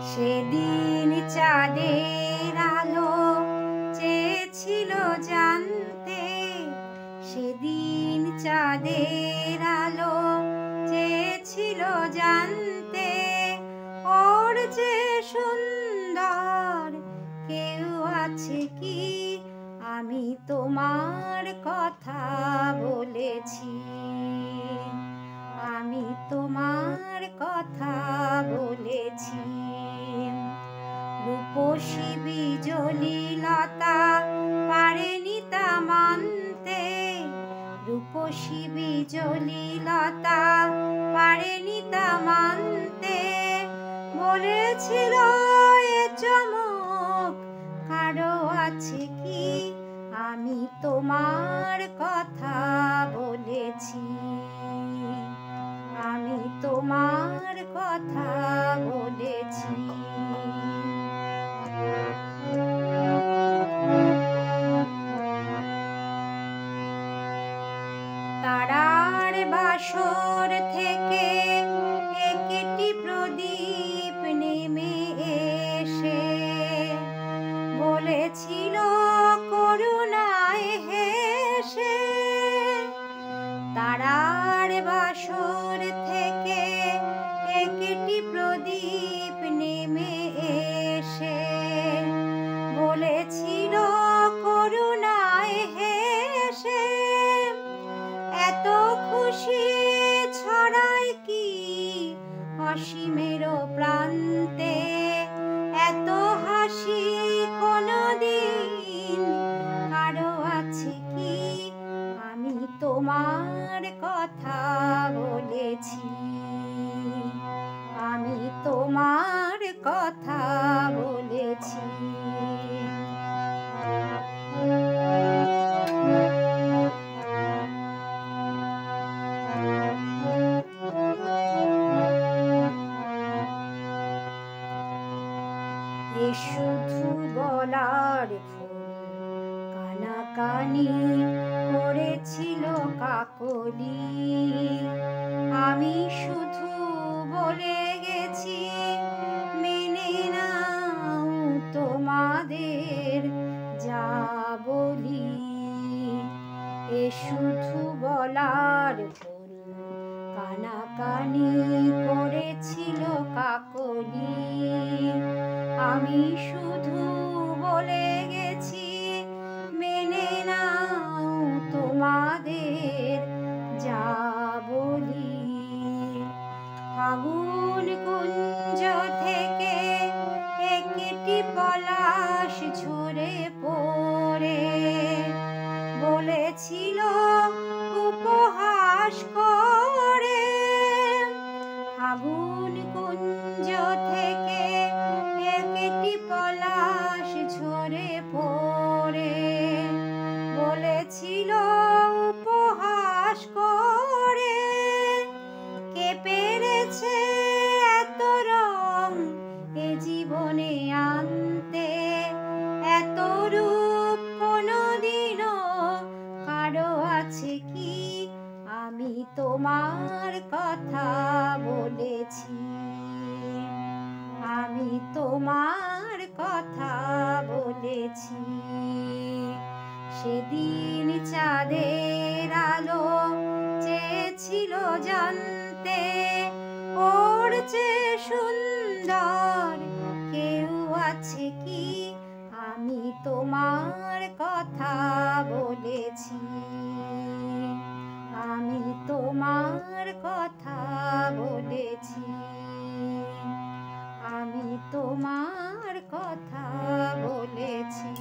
সেদিন চাঁদের আলো চেয়েছিল জানতে, সেদিন চাঁদের আলো চেয়েছিল জানতে, ওর যে সুন্দর কেউ আছে কি? আমি তোমার কথা বলেছি, আমি তোমার কথা বলেছি। রূপসী বিজলি লতা পারেনি তা মানতে, রূপসী বিজলি লতা পারেনি তা মানতে, বলেছিল এ চমক কারো আছে কি? আমি তোমার কথা বলেছি, আমি তোমার কথা বলেছি। তারার বাসর থেকে একটি প্রদীপ নেমে এসে বলেছিল করুণায় হেসে, তারার বাসর থেকে একটি প্রদীপ নেমে এসে বলেছিল করুণায় হেসে, এত খুশি ছড়ায় কি অসীমের প্রান্তে, এত হাসি কোনদিন কারো আছে কি? আমি তোমার কথা বলেছি, আমি তোমার কথা বলেছি। এ শুধু বলার ফুল কানাকানি করেছিল কাকলি, আমি শুধু বলে গেছি মেনে নাও তোমাদের যা বলি। এ শুধু বলার ফুল কানাকানি করেছিল কাকলি, আমি শুধু বলে গেছি মেনে নাও তোমাদের যা বলি। ফাগুন কুঞ্জ থেকে একটি পলাশ ঝরে পড়ে বলেছিল উপহাস করে, ফাগুন কুঞ্জ থেকে একটি পলাশ ঝরে পড়ে বলেছিল উপহাস করে, কে পেরেছে এত রং এ জীবনে আনতে, এত রূপ কোনদিনও কারো আছে কি? আমি তোমার কথা বলেছি, আমি তোমার কথা বলেছি। সেদিন চাঁদের আলো চেয়েছিল জানতে, ওর যে সুন্দর কেউ আছে কি? আমি তোমার কথা বলেছি, আমি তোমার কথা বলেছি, আমি তোমার কথা বলেছি।